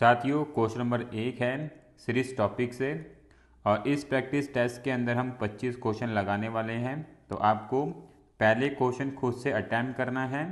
साथियों, question number 1 है series topic से। और इस प्रैक्टिस टेस्ट के अंदर हम 25 क्वेश्चन लगाने वाले हैं। तो आपको पहले क्वेश्चन खुद से अटैम्प्ट करना है।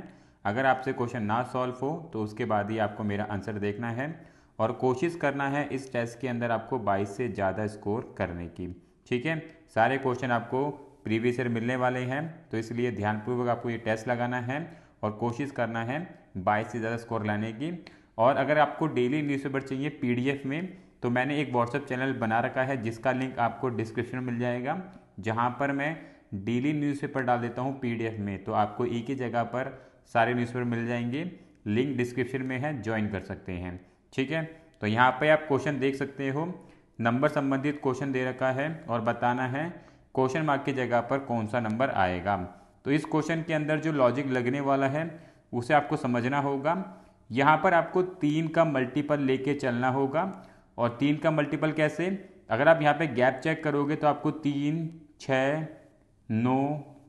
अगर आपसे क्वेश्चन ना सॉल्व हो तो उसके बाद ही आपको मेरा आंसर देखना है और कोशिश करना है इस टेस्ट के अंदर आपको 22 से ज़्यादा स्कोर करने की। ठीक है, सारे क्वेश्चन आपको प्रीवियस ईयर मिलने वाले हैं, तो इसलिए ध्यानपूर्वक आपको ये टेस्ट लगाना है और कोशिश करना है 22 से ज़्यादा स्कोर लाने की। और अगर आपको डेली न्यूज़पेपर चाहिए पीडीएफ में, तो मैंने एक व्हाट्सएप चैनल बना रखा है जिसका लिंक आपको डिस्क्रिप्शन में मिल जाएगा, जहां पर मैं डेली न्यूज़पेपर डाल देता हूं पीडीएफ में। तो आपको एक ही जगह पर सारे न्यूज़पेपर मिल जाएंगे, लिंक डिस्क्रिप्शन में है, ज्वाइन कर सकते हैं। ठीक है, तो यहाँ पे आप क्वेश्चन देख सकते हो, नंबर संबंधित क्वेश्चन दे रखा है और बताना है क्वेश्चन मार्क की जगह पर कौन सा नंबर आएगा। तो इस क्वेश्चन के अंदर जो लॉजिक लगने वाला है उसे आपको समझना होगा। यहाँ पर आपको 3 का मल्टीपल लेके चलना होगा। और 3 का मल्टीपल कैसे? अगर आप यहाँ पे गैप चेक करोगे तो आपको 3, 6, 9,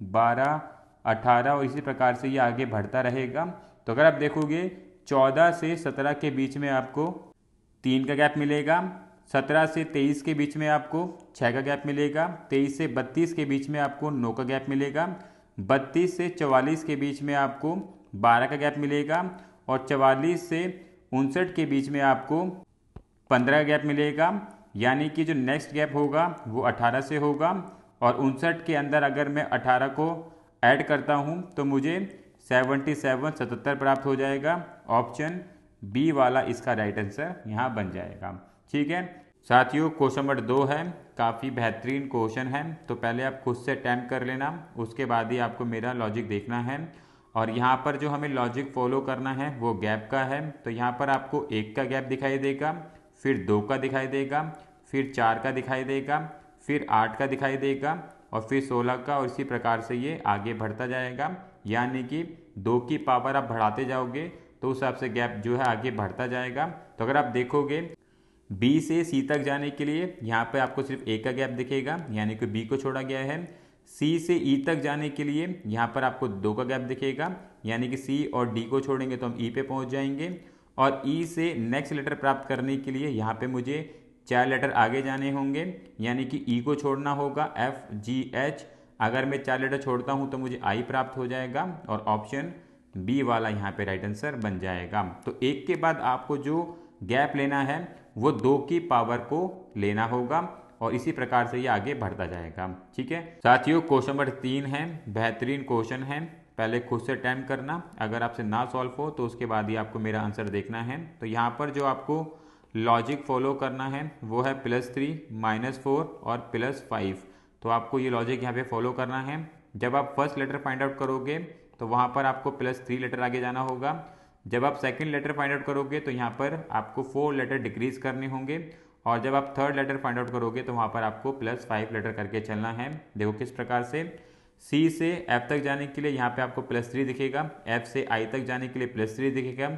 12, 18 और इसी प्रकार से ये आगे बढ़ता रहेगा। तो अगर आप देखोगे 14 से 17 के बीच में आपको 3 का गैप मिलेगा, 17 से 23 के बीच में आपको 6 का गैप मिलेगा, 23 से 32 के बीच में आपको 9 का गैप मिलेगा, 32 से 44 के बीच में आपको 12 का गैप मिलेगा और 44 से 59 के बीच में आपको 15 का गैप मिलेगा। यानी कि जो नेक्स्ट गैप होगा वो 18 से होगा। और 59 के अंदर अगर मैं 18 को ऐड करता हूँ तो मुझे 77 प्राप्त हो जाएगा। ऑप्शन बी वाला इसका राइट आंसर यहाँ बन जाएगा। ठीक है साथियों, क्वेश्चन नंबर 2 है, काफ़ी बेहतरीन क्वेश्चन है। तो पहले आप खुद से अटैम्प्ट कर लेना, उसके बाद ही आपको मेरा लॉजिक देखना है। और यहाँ पर जो हमें लॉजिक फॉलो करना है वो गैप का है। तो यहाँ पर आपको 1 का गैप दिखाई देगा, फिर 2 का दिखाई देगा, फिर 4 का दिखाई देगा, फिर 8 का दिखाई देगा और फिर 16 का, और इसी प्रकार से ये आगे बढ़ता जाएगा। यानी कि 2 की पावर आप बढ़ाते जाओगे तो उस हिसाब से गैप जो है आगे बढ़ता जाएगा। तो अगर आप देखोगे बी से सी तक जाने के लिए यहाँ पे आपको सिर्फ 1 का गैप दिखेगा, यानी कि बी को छोड़ा गया है। सी से ई तक जाने के लिए यहाँ पर आपको 2 का गैप दिखेगा, यानी कि सी और डी को छोड़ेंगे तो हम ई पे पहुँच जाएंगे। और ई से नेक्स्ट लेटर प्राप्त करने के लिए यहाँ पे मुझे 4 लेटर आगे जाने होंगे, यानी कि ई को छोड़ना होगा, एफ जी एच। अगर मैं 4 लेटर छोड़ता हूँ तो मुझे आई प्राप्त हो जाएगा और ऑप्शन बी वाला यहाँ पे राइट आंसर बन जाएगा। तो 1 के बाद आपको जो गैप लेना है वो 2 की पावर को लेना होगा और इसी प्रकार से ये आगे बढ़ता जाएगा। ठीक है साथियों, क्वेश्चन नंबर 3 है, बेहतरीन क्वेश्चन है, पहले खुद से अटेम्प्ट करना। अगर आपसे ना सॉल्व हो तो उसके बाद ही आपको मेरा आंसर देखना है। तो यहाँ पर जो आपको लॉजिक फॉलो करना है वो है +3, -4 और +5। तो आपको ये लॉजिक यहाँ पे फॉलो करना है। जब आप फर्स्ट लेटर फाइंड आउट करोगे तो वहाँ पर आपको +3 लेटर आगे जाना होगा। जब आप सेकंड लेटर फाइंड आउट करोगे तो यहाँ पर आपको 4 लेटर डिक्रीज करने होंगे। और जब आप थर्ड लेटर फाइंड आउट करोगे तो वहाँ पर आपको +5 लेटर करके चलना है। देखो किस प्रकार से, सी से एफ तक जाने के लिए यहाँ पे आपको +3 दिखेगा, एफ से आई तक जाने के लिए +3 दिखेगा,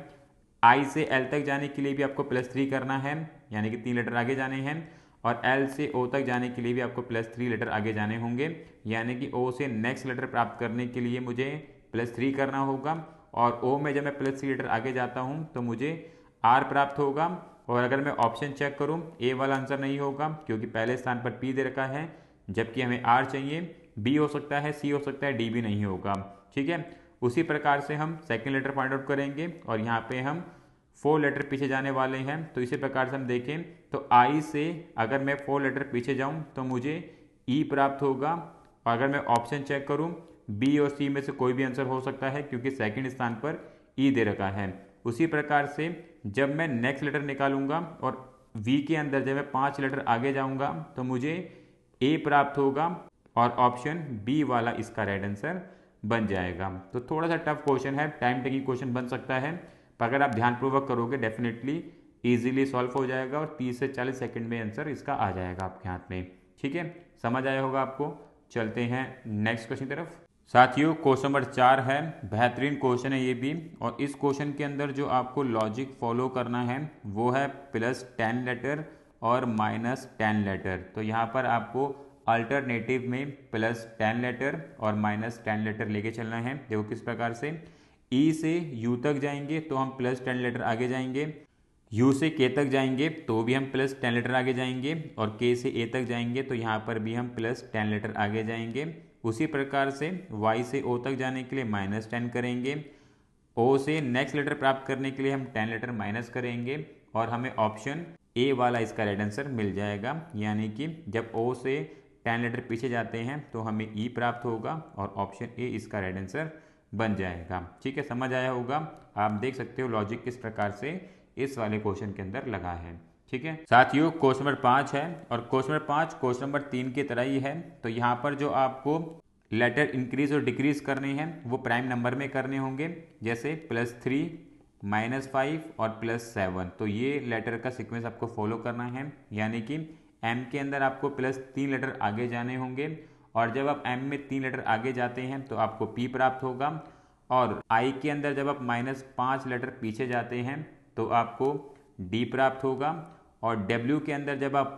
आई से एल तक जाने के लिए भी आपको +3 करना है, यानी कि 3 लेटर आगे जाने हैं। और एल से ओ तक जाने के लिए भी आपको +3 लेटर आगे जाने होंगे, यानी कि ओ से नेक्स्ट लेटर प्राप्त करने के लिए मुझे +3 करना होगा। और ओ में जब मैं +3 लेटर आगे जाता हूँ तो मुझे आर प्राप्त होगा। और अगर मैं ऑप्शन चेक करूँ, ए वाला आंसर नहीं होगा क्योंकि पहले स्थान पर पी दे रखा है, जबकि हमें आर चाहिए। बी हो सकता है, सी हो सकता है, डी भी नहीं होगा। ठीक है, उसी प्रकार से हम सेकंड लेटर फाइंड आउट करेंगे और यहाँ पे हम 4 लेटर पीछे जाने वाले हैं। तो इसी प्रकार से हम देखें तो आई से अगर मैं 4 लेटर पीछे जाऊँ तो मुझे ई प्राप्त होगा। और अगर मैं ऑप्शन चेक करूँ, बी और सी में से कोई भी आंसर हो सकता है क्योंकि सेकंड स्थान पर ई दे रखा है। उसी प्रकार से जब मैं नेक्स्ट लेटर निकालूंगा और वी के अंदर जब मैं 5 लेटर आगे जाऊंगा तो मुझे ए प्राप्त होगा और ऑप्शन बी वाला इसका राइट आंसर बन जाएगा। तो थोड़ा सा टफ क्वेश्चन है, टाइम टेकिंग क्वेश्चन बन सकता है, पर अगर आप ध्यानपूर्वक करोगे डेफिनेटली इजीली सॉल्व हो जाएगा और 30 से 40 सेकंड में आंसर इसका आ जाएगा आपके हाथ में। ठीक है, समझ आया होगा आपको। चलते हैं नेक्स्ट क्वेश्चन की तरफ। साथियों, क्वेश्चन नंबर 4 है, बेहतरीन क्वेश्चन है ये भी। और इस क्वेश्चन के अंदर जो आपको लॉजिक फॉलो करना है वो है +10 लेटर और -10 लेटर। तो यहाँ पर आपको अल्टरनेटिव में +10 लेटर और -10 लेटर लेके चलना है। देखो किस प्रकार से, ई से यू तक जाएंगे तो हम +10 लेटर आगे जाएंगे, यू से के तक जाएंगे तो भी हम प्लस 10 लीटर आगे जाएंगे, और के से ए तक जाएंगे तो यहाँ पर भी हम प्लस 10 लीटर आगे जाएंगे। उसी प्रकार से वाई से ओ तक जाने के लिए -10 करेंगे, ओ से नेक्स्ट लेटर प्राप्त करने के लिए हम 10 लीटर माइनस करेंगे, और हमें ऑप्शन ए वाला इसका राइट आंसर मिल जाएगा। यानी कि जब ओ से 10 लीटर पीछे जाते हैं तो हमें ई प्राप्त होगा, और ऑप्शन ए इसका राइट आंसर बन जाएगा। ठीक है, समझ आया होगा। आप देख सकते हो लॉजिक किस प्रकार से इस वाले क्वेश्चन के अंदर लगा है। ठीक है साथियों, क्वेश्चन नंबर 5 है, और क्वेश्चन नंबर 5 क्वेश्चन नंबर 3 की तरह ही है। तो यहाँ पर जो आपको लेटर इंक्रीज और डिक्रीज करने हैं वो प्राइम नंबर में करने होंगे, जैसे +3, -5 और +7। तो ये लेटर का सीक्वेंस आपको फॉलो करना है। यानी कि एम के अंदर आपको +3 लेटर आगे जाने होंगे, और जब आप एम में 3 लेटर आगे जाते हैं तो आपको पी प्राप्त होगा, और आई के अंदर जब आप -5 लेटर पीछे जाते हैं तो आपको डी प्राप्त होगा, और डब्ल्यू के अंदर जब आप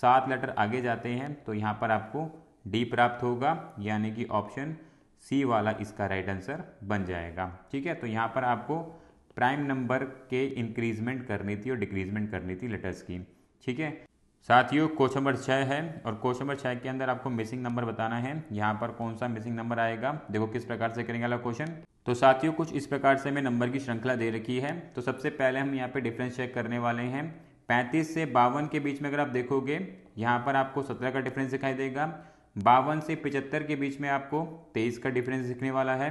7 लेटर आगे जाते हैं तो यहाँ पर आपको डी प्राप्त होगा। यानी कि ऑप्शन सी वाला इसका राइट आंसर बन जाएगा। ठीक है, तो यहाँ पर आपको प्राइम नंबर के इंक्रीजमेंट करनी थी और डिक्रीजमेंट करनी थी लेटर्स की। ठीक है साथियों, क्वेश्चन नंबर 6 है, और क्वेश्चन नंबर 6 के अंदर आपको मिसिंग नंबर बताना है। यहाँ पर कौन सा मिसिंग नंबर आएगा, देखो किस प्रकार से करेंगे वाला क्वेश्चन। तो साथियों कुछ इस प्रकार से हमें नंबर की श्रृंखला दे रखी है। तो सबसे पहले हम यहाँ पे डिफरेंस चेक करने वाले हैं। 35 से 52 के बीच में अगर आप देखोगे यहाँ पर आपको 17 का डिफरेंस दिखाई देगा। 52 से 75 के बीच में आपको 23 का डिफरेंस दिखने वाला है।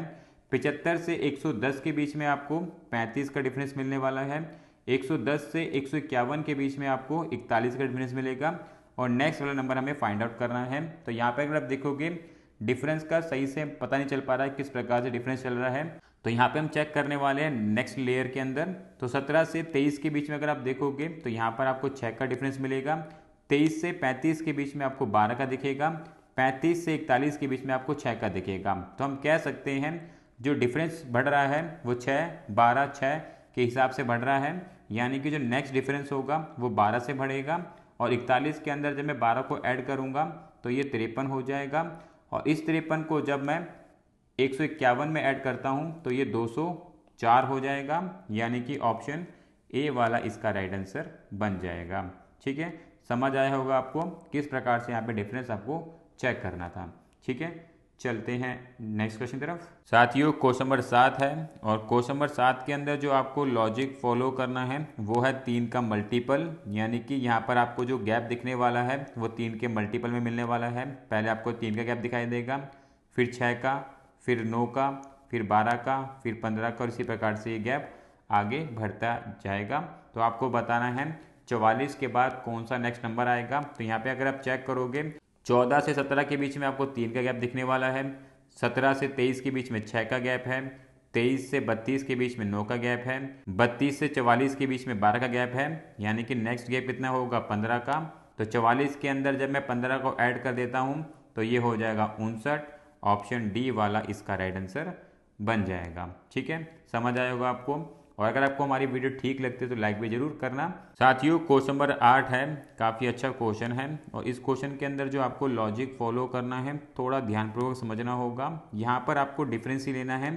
75 से 110 के बीच में आपको 35 का डिफरेंस मिलने वाला है। 110 से 151 के बीच में आपको 41 का डिफरेंस मिलेगा, और नेक्स्ट वाला नंबर हमें फाइंड आउट करना है। तो यहाँ पे अगर आप देखोगे डिफरेंस का सही से पता नहीं चल पा रहा है किस प्रकार से डिफरेंस चल रहा है। तो यहाँ पे हम चेक करने वाले हैं नेक्स्ट लेयर के अंदर। तो 17 से 23 के बीच में अगर आप देखोगे तो यहाँ पर आपको 6 का डिफरेंस मिलेगा। 23 से 35 के बीच में आपको 12 का दिखेगा। 35 से 41 के बीच में आपको 6 का दिखेगा। तो हम कह सकते हैं जो डिफरेंस बढ़ रहा है वो 6, 12, 6 के हिसाब से बढ़ रहा है। यानी कि जो नेक्स्ट डिफरेंस होगा वो 12 से बढ़ेगा, और 41 के अंदर जब मैं 12 को ऐड करूँगा तो ये 53 हो जाएगा, और इस 53 को जब मैं 151 में ऐड करता हूँ तो ये 204 हो जाएगा। यानी कि ऑप्शन ए वाला इसका राइट आंसर बन जाएगा। ठीक है, समझ आया होगा आपको किस प्रकार से यहाँ पे डिफरेंस आपको चेक करना था। ठीक है, चलते हैं नेक्स्ट क्वेश्चन तरफ। साथियों क्वेश्चन नंबर 7 है, और क्वेश्चन नंबर 7 के अंदर जो आपको लॉजिक फॉलो करना है वो है 3 का मल्टीपल। यानी कि यहाँ पर आपको जो गैप दिखने वाला है वो 3 के मल्टीपल में मिलने वाला है। पहले आपको 3 का गैप दिखाई देगा, फिर 6 का, फिर 9 का, फिर 12 का, फिर 15 का, और इसी प्रकार से ये गैप आगे बढ़ता जाएगा। तो आपको बताना है 44 के बाद कौन सा नेक्स्ट नंबर आएगा। तो यहाँ पे अगर आप चेक करोगे 14 से 17 के बीच में आपको 3 का गैप दिखने वाला है। 17 से 23 के बीच में 6 का गैप है। 23 से 32 के बीच में 9 का गैप है। 32 से 44 के बीच में 12 का गैप है। यानी कि नेक्स्ट गैप कितना होगा, 15 का। तो 44 के अंदर जब मैं 15 को ऐड कर देता हूँ तो ये हो जाएगा 59। ऑप्शन डी वाला इसका राइट आंसर बन जाएगा। ठीक है, समझ आया होगा आपको। और अगर आपको हमारी वीडियो ठीक लगती है तो लाइक भी जरूर करना। साथियों क्वेश्चन नंबर 8 है, काफ़ी अच्छा क्वेश्चन है, और इस क्वेश्चन के अंदर जो आपको लॉजिक फॉलो करना है थोड़ा ध्यानपूर्वक समझना होगा। यहाँ पर आपको डिफरेंस ही लेना है,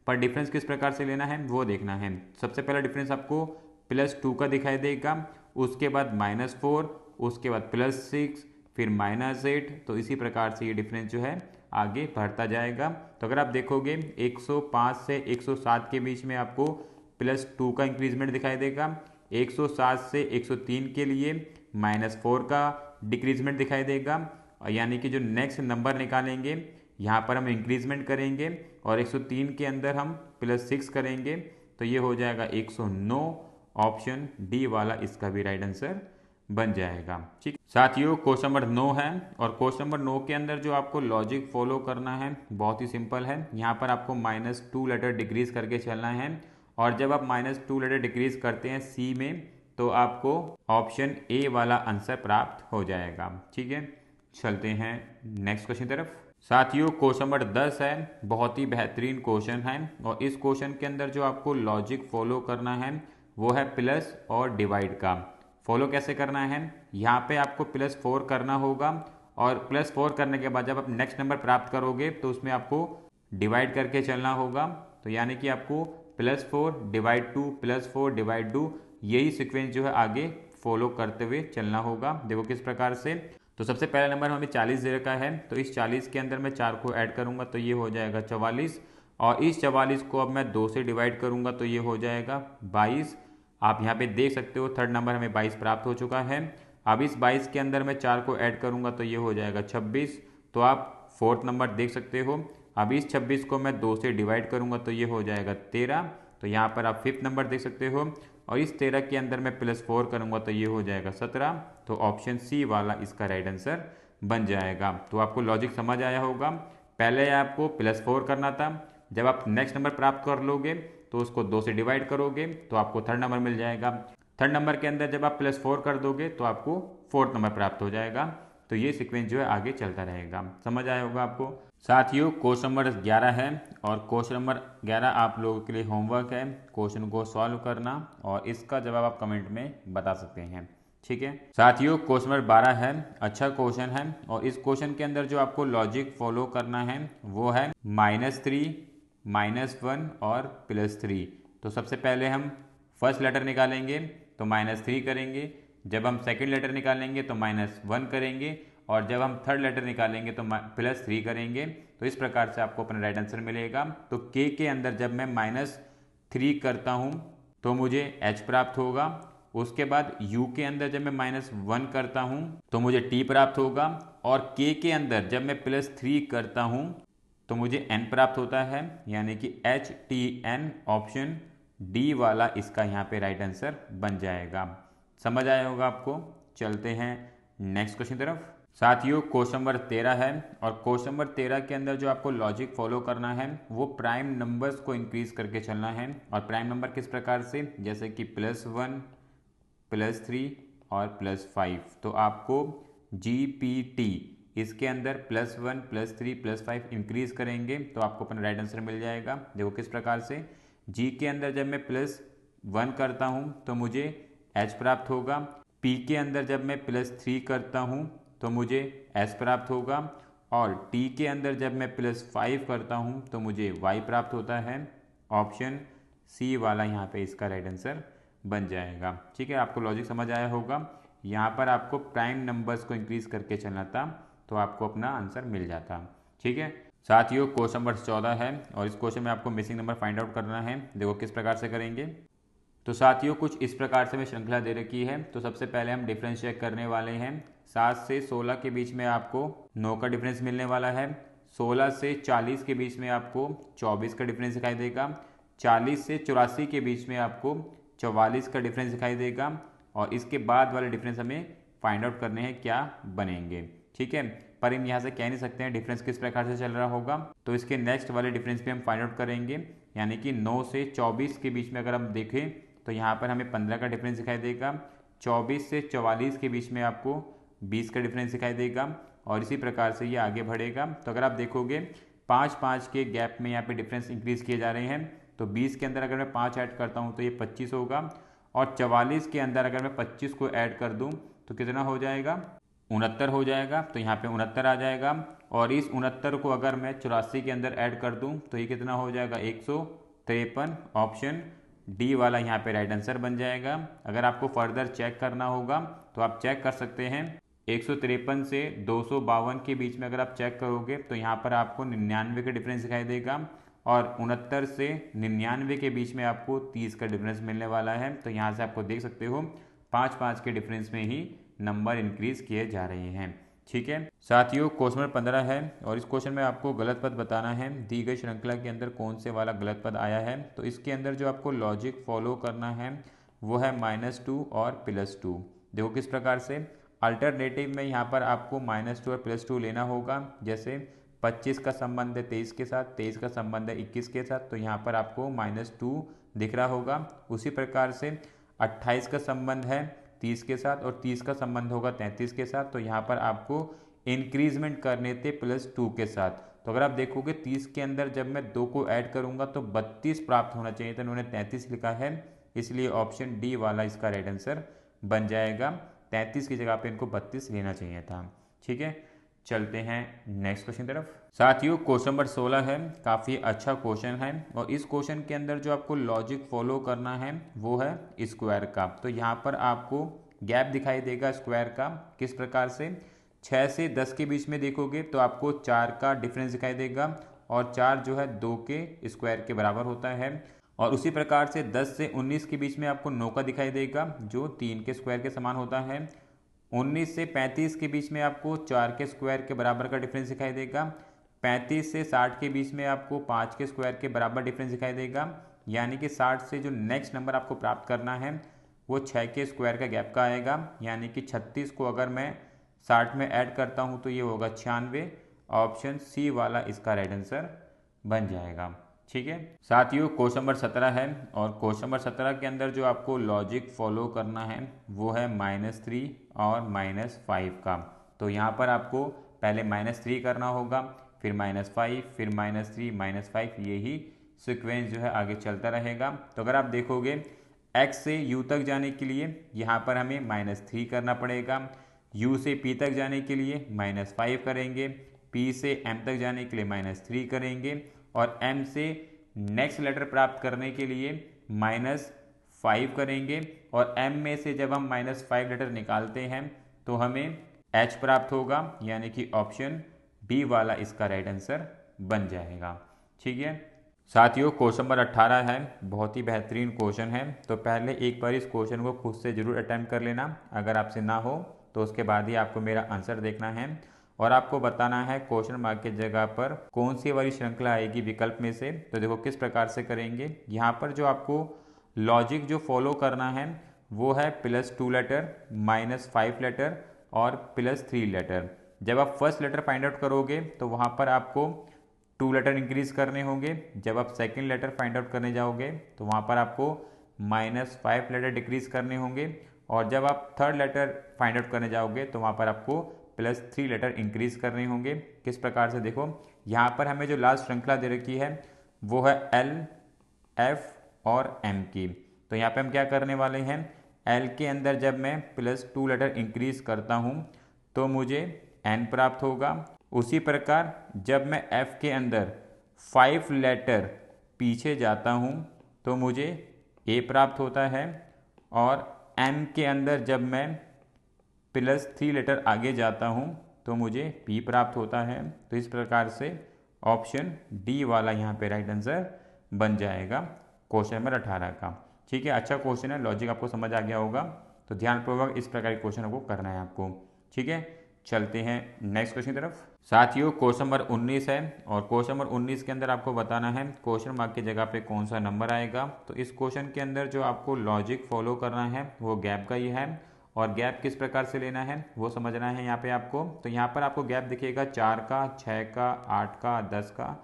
पर डिफरेंस किस प्रकार से लेना है वो देखना है। सबसे पहला डिफरेंस आपको +2 का दिखाई देगा, उसके बाद -4, उसके बाद +6, फिर -8। तो इसी प्रकार से ये डिफरेंस जो है आगे बढ़ता जाएगा। तो अगर आप देखोगे 105 से 107 के बीच में आपको +2 का इंक्रीजमेंट दिखाई देगा। 107 से 103 के लिए -4 का डिक्रीजमेंट दिखाई देगा। यानी कि जो नेक्स्ट नंबर निकालेंगे यहाँ पर हम इंक्रीजमेंट करेंगे, और 103 के अंदर हम +6 करेंगे तो ये हो जाएगा 109। ऑप्शन डी वाला इसका भी राइट आंसर बन जाएगा। ठीक साथियों क्वेश्चन नंबर 9 है, और क्वेश्चन नंबर 9 के अंदर जो आपको लॉजिक फॉलो करना है बहुत ही सिंपल है। यहाँ पर आपको -2 लेटर डिक्रीज करके चलना है, और जब आप -2 लेटर डिक्रीज करते हैं सी में तो आपको ऑप्शन ए वाला आंसर प्राप्त हो जाएगा। ठीक है, चलते हैं नेक्स्ट क्वेश्चन तरफ। साथियों क्वेश्चन नंबर 10 है, बहुत ही बेहतरीन क्वेश्चन है, और इस क्वेश्चन के अंदर जो आपको लॉजिक फॉलो करना है वो है प्लस और डिवाइड का। फॉलो कैसे करना है, यहाँ पे आपको +4 करना होगा, और +4 करने के बाद जब आप नेक्स्ट नंबर प्राप्त करोगे तो उसमें आपको डिवाइड करके चलना होगा। तो यानी कि आपको +4 / 2 +4 / 2 यही सीक्वेंस जो है आगे फॉलो करते हुए चलना होगा। देखो किस प्रकार से। तो सबसे पहला नंबर हमें 40 दे रखा है, तो इस 40 के अंदर मैं 4 को ऐड करूंगा तो ये हो जाएगा 44, और इस 44 को अब मैं 2 से डिवाइड करूंगा तो ये हो जाएगा 22। आप यहाँ पे देख सकते हो थर्ड नंबर हमें 22 प्राप्त हो चुका है। अब इस 22 के अंदर मैं 4 को ऐड करूंगा तो ये हो जाएगा 26। तो आप फोर्थ नंबर देख सकते हो। अब इस 26 को मैं 2 से डिवाइड करूंगा तो ये हो जाएगा 13। तो यहाँ पर आप फिफ्थ नंबर देख सकते हो, और इस 13 के अंदर मैं +4 करूंगा तो ये हो जाएगा 17। तो ऑप्शन सी वाला इसका राइट आंसर बन जाएगा। तो आपको लॉजिक समझ आया होगा। पहले आपको +4 करना था, जब आप नेक्स्ट नंबर प्राप्त कर लोगे तो उसको 2 से डिवाइड करोगे तो आपको थर्ड नंबर मिल जाएगा। थर्ड नंबर के अंदर जब आप +4 कर दोगे तो आपको फोर्थ नंबर प्राप्त हो जाएगा। तो ये सीक्वेंस जो है आगे चलता रहेगा। समझ आया होगा आपको। साथियों क्वेश्चन नंबर 11 है, और क्वेश्चन नंबर 11 आप लोगों के लिए होमवर्क है क्वेश्चन को सॉल्व करना, और इसका जवाब आप कमेंट में बता सकते हैं। ठीक है साथियों, क्वेश्चन नंबर 12 है, अच्छा क्वेश्चन है, और इस क्वेश्चन के अंदर जो आपको लॉजिक फॉलो करना है वो है -3, -1 और +3। तो सबसे पहले हम फर्स्ट लेटर निकालेंगे तो -3 करेंगे, जब हम सेकंड लेटर निकालेंगे तो -1 करेंगे, और जब हम थर्ड लेटर निकालेंगे तो +3 करेंगे। तो इस प्रकार से आपको अपना राइट आंसर मिलेगा। तो के अंदर जब मैं -3 करता हूँ तो मुझे H प्राप्त होगा। उसके बाद U के अंदर जब मैं -1 करता हूँ तो मुझे T प्राप्त होगा, और के अंदर जब मैं +3 करता हूँ तो मुझे N प्राप्त होता है, यानी कि HTN ऑप्शन डी वाला इसका यहाँ पे राइट आंसर बन जाएगा। समझ आया होगा आपको। चलते हैं नेक्स्ट क्वेश्चन की तरफ। साथियों क्वेश्चन नंबर 13 है, और क्वेश्चन नंबर 13 के अंदर जो आपको लॉजिक फॉलो करना है वो प्राइम नंबर्स को इंक्रीज करके चलना है। और प्राइम नंबर किस प्रकार से, जैसे कि +1, +3 और +5। तो आपको GPT इसके अंदर +1, +3, +5 इंक्रीज करेंगे तो आपको अपना राइट आंसर मिल जाएगा। देखो किस प्रकार से। जी के अंदर जब मैं +1 करता हूँ तो मुझे H प्राप्त होगा। P के अंदर जब मैं +3 करता हूँ तो मुझे S प्राप्त होगा, और T के अंदर जब मैं +5 करता हूँ तो मुझे Y प्राप्त होता है। ऑप्शन सी वाला यहाँ पे इसका राइट आंसर बन जाएगा। ठीक है, आपको लॉजिक समझ आया होगा। यहाँ पर आपको प्राइम नंबर्स को इंक्रीज करके चलना था तो आपको अपना आंसर मिल जाता। ठीक है साथियों, क्वेश्चन नंबर 14 है, और इस क्वेश्चन में आपको मिसिंग नंबर फाइंड आउट करना है। देखो किस प्रकार से करेंगे। तो साथियों कुछ इस प्रकार से मैं श्रृंखला दे रखी है। तो सबसे पहले हम डिफरेंस चेक करने वाले हैं। 7 से 16 के बीच में आपको 9 का डिफरेंस मिलने वाला है। 16 से 40 के बीच में आपको 24 का डिफरेंस दिखाई देगा। 40 से 84 के बीच में आपको 44 का डिफरेंस दिखाई देगा, और इसके बाद वाले डिफरेंस हमें फाइंड आउट करने हैं क्या बनेंगे। ठीक है, पर हम यहाँ से कह नहीं सकते हैं डिफरेंस किस प्रकार से चल रहा होगा। तो इसके नेक्स्ट वाले डिफरेंस भी हम फाइंड आउट करेंगे, यानी कि 9 से 24 के बीच में अगर हम देखें तो यहाँ पर हमें 15 का डिफरेंस दिखाई देगा। 24 से 44 के बीच में आपको 20 का डिफरेंस दिखाई देगा, और इसी प्रकार से ये आगे बढ़ेगा। तो अगर आप देखोगे 5-5 के गैप में यहाँ पे डिफरेंस इंक्रीज किए जा रहे हैं। तो 20 के अंदर अगर मैं 5 ऐड करता हूँ तो ये 25 होगा, और 44 के अंदर अगर मैं 25 को ऐड कर दूँ तो कितना हो जाएगा, 69 हो जाएगा। तो यहाँ पे 69 आ जाएगा, और इस 69 को अगर मैं 84 के अंदर ऐड कर दूँ तो ये कितना हो जाएगा, 153। ऑप्शन डी वाला यहाँ पे राइट आंसर बन जाएगा। अगर आपको फर्दर चेक करना होगा तो आप चेक कर सकते हैं। 153 से 252 के बीच में अगर आप चेक करोगे तो यहाँ पर आपको 99 का डिफरेंस दिखाई देगा, और 69 से 99 के बीच में आपको 30 का डिफरेंस मिलने वाला है। तो यहाँ से आपको देख सकते हो 5-5 के डिफरेंस में ही नंबर इंक्रीज किए जा रहे हैं। ठीक है साथियों, क्वेश्चन नंबर 15 है, और इस क्वेश्चन में आपको गलत पद बताना है। दी गई श्रृंखला के अंदर कौन से वाला गलत पद आया है। तो इसके अंदर जो आपको लॉजिक फॉलो करना है वो है -2 और +2। देखो किस प्रकार से। अल्टरनेटिव में यहाँ पर आपको -2 और +2 लेना होगा। जैसे 25 का संबंध है 23 के साथ, 23 का संबंध है 21 के साथ, तो यहाँ पर आपको -2 दिख रहा होगा। उसी प्रकार से 28 का संबंध है 30 के साथ, और 30 का संबंध होगा 33 के साथ, तो यहाँ पर आपको इंक्रीजमेंट करने थे +2 के साथ। तो अगर आप देखोगे 30 के अंदर जब मैं 2 को ऐड करूंगा तो 32 प्राप्त होना चाहिए था, उन्होंने 33 लिखा है, इसलिए ऑप्शन डी वाला इसका राइट आंसर बन जाएगा। 33 की जगह पे इनको 32 लेना चाहिए था। ठीक है, चलते हैं नेक्स्ट क्वेश्चन की तरफ। साथियों क्वेश्चन नंबर 16 है, काफ़ी अच्छा क्वेश्चन है और इस क्वेश्चन के अंदर जो आपको लॉजिक फॉलो करना है वो है स्क्वायर का। तो यहाँ पर आपको गैप दिखाई देगा स्क्वायर का, किस प्रकार से 6 से 10 के बीच में देखोगे तो आपको 4 का डिफरेंस दिखाई देगा और 4 जो है 2 के स्क्वायर के बराबर होता है। और उसी प्रकार से 10 से 19 के बीच में आपको 9 का दिखाई देगा जो 3 के स्क्वायर के समान होता है। 19 से 35 के बीच में आपको 4 के स्क्वायर के बराबर का डिफरेंस दिखाई देगा। 35 से 60 के बीच में आपको 5 के स्क्वायर के बराबर डिफरेंस दिखाई देगा। यानी कि 60 से जो नेक्स्ट नंबर आपको प्राप्त करना है वो 6 के स्क्वायर का गैप का आएगा। यानी कि 36 को अगर मैं 60 में ऐड करता हूँ तो ये होगा 96। ऑप्शन सी वाला इसका राइट आंसर बन जाएगा। ठीक है साथियों, क्वेश्चन नंबर 17 है और क्वेश्चन नंबर 17 के अंदर जो आपको लॉजिक फॉलो करना है वो है -3 और -5 का। तो यहाँ पर आपको पहले -3 करना होगा, फिर -5, फिर -3, -5, यही सीक्वेंस जो है आगे चलता रहेगा। तो अगर आप देखोगे x से u तक जाने के लिए यहाँ पर हमें -3 करना पड़ेगा, u से p तक जाने के लिए -5 करेंगे, p से m तक जाने के लिए -3 करेंगे और m से नेक्स्ट लेटर प्राप्त करने के लिए -5 करेंगे। और m में से जब हम -5 लेटर निकालते हैं तो हमें h प्राप्त होगा, यानी कि ऑप्शन बी वाला इसका राइट आंसर बन जाएगा। ठीक है साथियों, क्वेश्चन नंबर 18 है, बहुत ही बेहतरीन क्वेश्चन है। तो पहले एक बार इस क्वेश्चन को खुद से जरूर अटेम्प्ट कर लेना, अगर आपसे ना हो तो उसके बाद ही आपको मेरा आंसर देखना है और आपको बताना है क्वेश्चन मार्क की जगह पर कौन सी वाली श्रृंखला आएगी विकल्प में से। तो देखो किस प्रकार से करेंगे। यहाँ पर जो आपको लॉजिक जो फॉलो करना है वो है +2 लेटर, -5 लेटर और +3 लेटर। जब आप फर्स्ट लेटर फाइंड आउट करोगे तो वहाँ पर आपको 2 लेटर इंक्रीज करने होंगे। जब आप सेकेंड लेटर फाइंड आउट करने जाओगे तो वहाँ पर आपको -5 लेटर डिक्रीज करने होंगे और जब आप थर्ड लेटर फाइंड आउट करने जाओगे तो वहाँ पर आपको +3 लेटर इंक्रीज करने होंगे। किस प्रकार से, देखो यहाँ पर हमें जो लास्ट श्रृंखला दे रखी है वो है L, F और M की। तो यहाँ पे हम क्या करने वाले हैं, L के अंदर जब मैं +2 लेटर इंक्रीज करता हूँ तो मुझे N प्राप्त होगा। उसी प्रकार जब मैं F के अंदर 5 लेटर पीछे जाता हूँ तो मुझे A प्राप्त होता है और M के अंदर जब मैं +3 लेटर आगे जाता हूँ तो मुझे P प्राप्त होता है। तो इस प्रकार से ऑप्शन डी वाला यहाँ पे राइट आंसर बन जाएगा क्वेश्चन नंबर 18 का। ठीक है, अच्छा क्वेश्चन है, लॉजिक आपको समझ आ गया होगा। तो ध्यानपूर्वक इस प्रकार के क्वेश्चन को करना है आपको। ठीक है, चलते हैं नेक्स्ट क्वेश्चन की तरफ। साथियों क्वेश्चन नंबर 19 है और क्वेश्चन नंबर 19 के अंदर आपको बताना है क्वेश्चन मार्क की जगह पे कौन सा नंबर आएगा। तो इस क्वेश्चन के अंदर जो आपको लॉजिक फॉलो करना है वो गैप का ही है और गैप किस प्रकार से लेना है वो समझना है यहाँ पे आपको। तो यहाँ पर आपको गैप दिखेगा 4 का, 6 का, 8 का, 10 का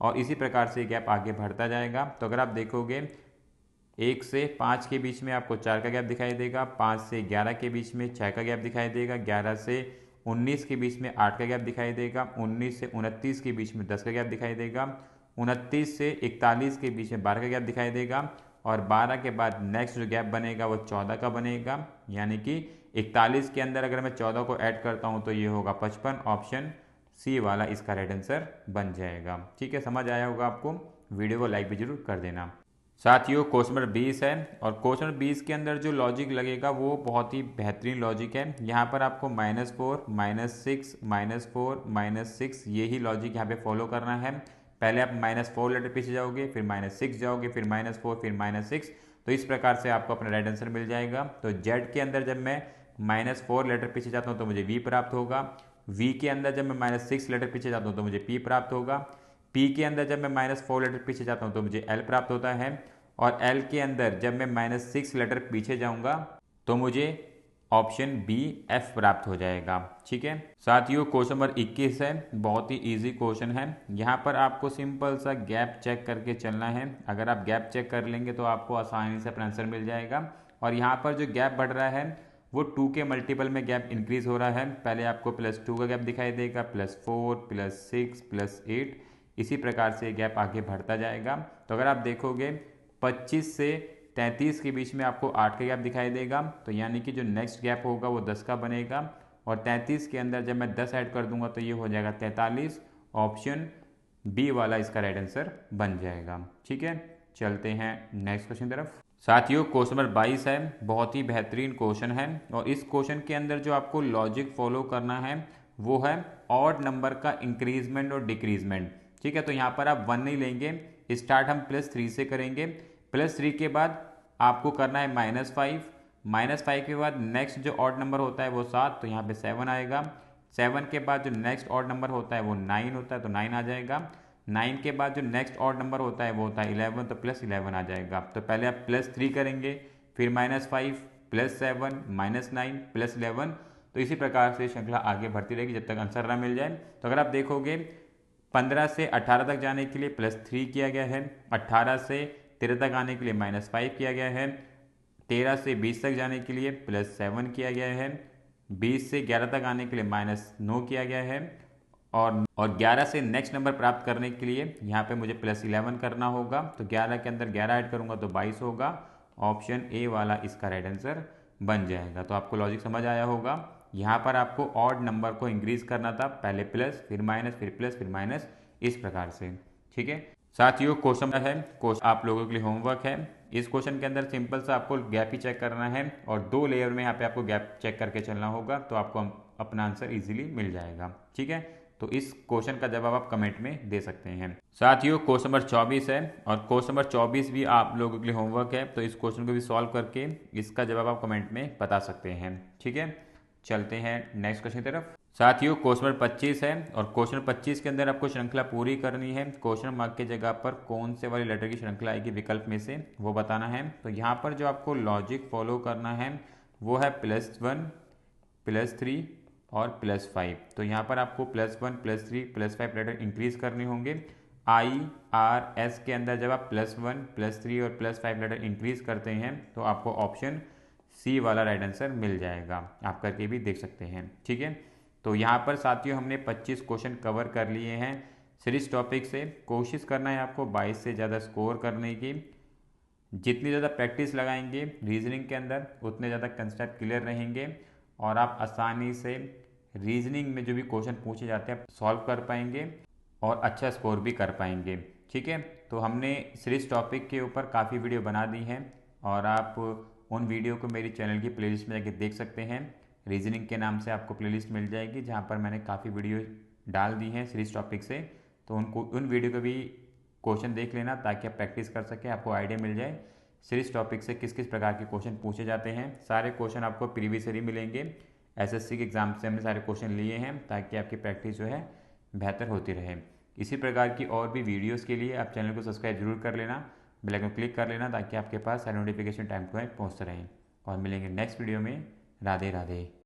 और इसी प्रकार से गैप आगे बढ़ता जाएगा। तो अगर आप देखोगे 1 से 5 के बीच में आपको 4 का गैप दिखाई देगा, 5 से 11 के बीच में 6 का गैप दिखाई देगा, 11 से 19 के बीच में 8 का गैप दिखाई देगा, 19 से 29 के बीच में 10 का गैप दिखाई देगा, 29 से 41 के बीच में 12 का गैप दिखाई देगा और 12 के बाद नेक्स्ट जो गैप बनेगा वो 14 का बनेगा। यानी कि 41 के अंदर अगर मैं 14 को ऐड करता हूँ तो ये होगा 55। ऑप्शन सी वाला इसका राइट आंसर बन जाएगा। ठीक है, समझ आया होगा आपको। वीडियो को लाइक भी जरूर कर देना। साथियों क्वेश्चन नंबर 20 है और क्वेश्चन नंबर 20 के अंदर जो लॉजिक लगेगा वो बहुत ही बेहतरीन लॉजिक है। यहाँ पर आपको -4, -6, -4, -6 यही लॉजिक यहाँ पे फॉलो करना है। पहले आप -4 लेटर पीछे जाओगे, फिर -6 जाओगे, फिर -4, फिर -6। तो इस प्रकार से आपको अपना राइट आंसर मिल जाएगा। तो Z के अंदर जब मैं -4 लेटर पीछे जाता हूँ तो मुझे V प्राप्त होगा। V के अंदर जब मैं -6 लेटर पीछे जाता हूँ तो मुझे P प्राप्त होगा। P के अंदर जब मैं -4 लेटर पीछे जाता हूँ तो मुझे L प्राप्त होता है और L के अंदर जब मैं -6 लेटर पीछे जाऊँगा तो मुझे ऑप्शन बी F प्राप्त हो जाएगा। ठीक है साथियों, क्वेश्चन नंबर 21 है, बहुत ही इजी क्वेश्चन है। यहाँ पर आपको सिंपल सा गैप चेक करके चलना है। अगर आप गैप चेक कर लेंगे तो आपको आसानी से अपना आंसर मिल जाएगा। और यहाँ पर जो गैप बढ़ रहा है वो 2 के मल्टीपल में गैप इंक्रीज हो रहा है। पहले आपको +2 का गैप दिखाई देगा, +4, +6, +8, इसी प्रकार से गैप आगे बढ़ता जाएगा। तो अगर आप देखोगे 25 से 33 के बीच में आपको 8 का गैप दिखाई देगा। तो यानी कि जो नेक्स्ट गैप होगा वो 10 का बनेगा और 33 के अंदर जब मैं 10 ऐड कर दूंगा तो ये हो जाएगा 43। ऑप्शन बी वाला इसका राइट आंसर बन जाएगा। ठीक है, चलते हैं नेक्स्ट क्वेश्चन तरफ। साथियों क्वेश्चन नंबर 22 है, बहुत ही बेहतरीन क्वेश्चन है और इस क्वेश्चन के अंदर जो आपको लॉजिक फॉलो करना है वो है ऑड नंबर का इंक्रीजमेंट और डिक्रीजमेंट। ठीक है, तो यहाँ पर आप 1 नहीं लेंगे, स्टार्ट हम +3 से करेंगे। +3 के बाद आपको करना है -5, -5 के बाद नेक्स्ट जो ऑड नंबर होता है वो 7, तो यहाँ पे 7 आएगा। 7 के बाद जो नेक्स्ट ऑड नंबर होता है वो 9 होता है, तो 9 आ जाएगा। 9 के बाद जो नेक्स्ट ऑड नंबर होता है वो होता है 11, तो +11 आ जाएगा। तो पहले आप +3 करेंगे, फिर -5, +7, -9, +11, तो इसी प्रकार से श्रृंखला आगे बढ़ती रहेगी जब तक आंसर ना मिल जाए। तो अगर आप देखोगे 15 से 18 तक जाने के लिए +3 किया गया है, 18 से 13 तक आने के लिए -5 किया गया है, 13 से 20 तक जाने के लिए +7 किया गया है, 20 से 11 तक आने के लिए -9 किया गया है और 11 से नेक्स्ट नंबर प्राप्त करने के लिए यहाँ पे मुझे +11 करना होगा। तो 11 के अंदर 11 ऐड करूँगा तो 22 होगा। ऑप्शन ए वाला इसका राइट आंसर बन जाएगा। तो आपको लॉजिक समझ आया होगा। यहाँ पर आपको ऑड नंबर को इंक्रीज करना था, पहले प्लस फिर माइनस फिर प्लस फिर माइनस, इस प्रकार से। ठीक है साथियों, क्वेश्चन है, क्वेश्चन आप लोगों के लिए होमवर्क है। इस क्वेश्चन के अंदर सिंपल सा आपको गैप ही चेक करना है और 2 लेयर में यहाँ पे आपको गैप चेक करके चलना होगा, तो आपको अपना आंसर इजीली मिल जाएगा। ठीक है, तो इस क्वेश्चन का जवाब आप कमेंट में दे सकते हैं। साथियों क्वेश्चन नंबर 24 है और क्वेश्चन नंबर 24 भी आप लोगों के लिए होमवर्क है, तो इस क्वेश्चन को भी सॉल्व करके इसका जवाब आप कमेंट में बता सकते हैं। ठीक है, चलते हैं नेक्स्ट क्वेश्चन की तरफ। साथियों क्वेश्चन नंबर 25 है और क्वेश्चन नंबर 25 के अंदर आपको श्रृंखला पूरी करनी है। क्वेश्चन मार्क की जगह पर कौन से वाली लेटर की श्रृंखला आएगी विकल्प में से, वो बताना है। तो यहाँ पर जो आपको लॉजिक फॉलो करना है वो है +1, +3 और +5। तो यहाँ पर आपको +1, +3, +5 लेटर इंक्रीज करने होंगे। IRS के अंदर जब आप +1, +3 और +5 लेटर इंक्रीज करते हैं तो आपको ऑप्शन सी वाला राइट आंसर मिल जाएगा। आप करके भी देख सकते हैं। ठीक है, तो यहाँ पर साथियों हमने 25 क्वेश्चन कवर कर लिए हैं सीरीज टॉपिक से। कोशिश करना है आपको 22 से ज़्यादा स्कोर करने की। जितनी ज़्यादा प्रैक्टिस लगाएंगे रीजनिंग के अंदर उतने ज़्यादा कंसेप्ट क्लियर रहेंगे और आप आसानी से रीजनिंग में जो भी क्वेश्चन पूछे जाते हैं सॉल्व कर पाएंगे और अच्छा स्कोर भी कर पाएंगे। ठीक है, तो हमने सीरीज टॉपिक के ऊपर काफ़ी वीडियो बना दी हैं और आप उन वीडियो को मेरी चैनल की प्लेलिस्ट में जाके देख सकते हैं। रीजनिंग के नाम से आपको प्लेलिस्ट मिल जाएगी जहाँ पर मैंने काफ़ी वीडियो डाल दी हैं सीरीज टॉपिक से, तो उन वीडियो को भी क्वेश्चन देख लेना ताकि आप प्रैक्टिस कर सकें, आपको आइडिया मिल जाए सीरीज टॉपिक से किस किस प्रकार के क्वेश्चन पूछे जाते हैं। सारे क्वेश्चन आपको प्रीवियस ईयर मिलेंगे, SSC के एग्जाम से हमने सारे क्वेश्चन लिए हैं ताकि आपकी प्रैक्टिस जो है बेहतर होती रहे। इसी प्रकार की और भी वीडियोस के लिए आप चैनल को सब्सक्राइब जरूर कर लेना, बेल आइकन क्लिक कर लेना ताकि आपके पास सारे नोटिफिकेशन टाइम टू टाइम पहुँचते रहें। और मिलेंगे नेक्स्ट वीडियो में। राधे राधे।